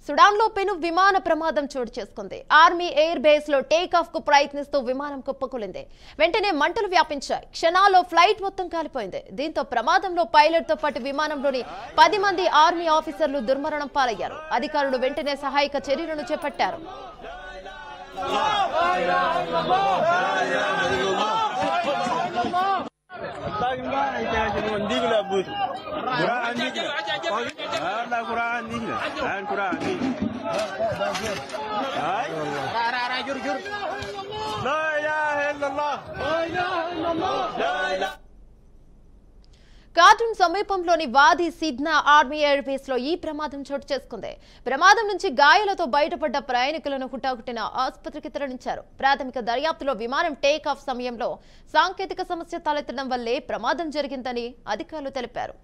సుడాన్లో పెను విమాన ప్రమాదం చోటు చేసుకుంది. ఆర్మీ ఎయిర్ బేస్ లో టేక్ ఆఫ్ కు ప్రయత్నిస్తూ విమానం కుప్పకూలింది. వెంటనే మంటలు వ్యాపించాయి. క్షణాల్లో ఫ్లైట్ మొత్తం కాలిపోయింది. దీంతో ప్రమాదంలో పైలట్ తో పాటు విమానంలోని 10 మంది ఆర్మీ ఆఫీసర్లు దుర్మరణం పాలయ్యారు. అధికారులు వెంటనే సహాయక చర్యలను చేపట్టారు. కార్టూన్ సమీపంలోని వాది సిద్నా ఆర్మీ ఎయిర్ బేస్ లో ఈ ప్రమాదం చోటు చేసుకుంది. ప్రమాదం నుంచి గాయాలతో బయటపడ్డ ప్రయాణికులను హుటాహుటిన ఆసుపత్రికి తరలించారు. ప్రాథమిక దర్యాప్తులో విమానం టేక్ ఆఫ్ సమయంలో సాంకేతిక సమస్య తలెత్తడం వల్లే ప్రమాదం జరిగిందని అధికారులు తెలిపారు.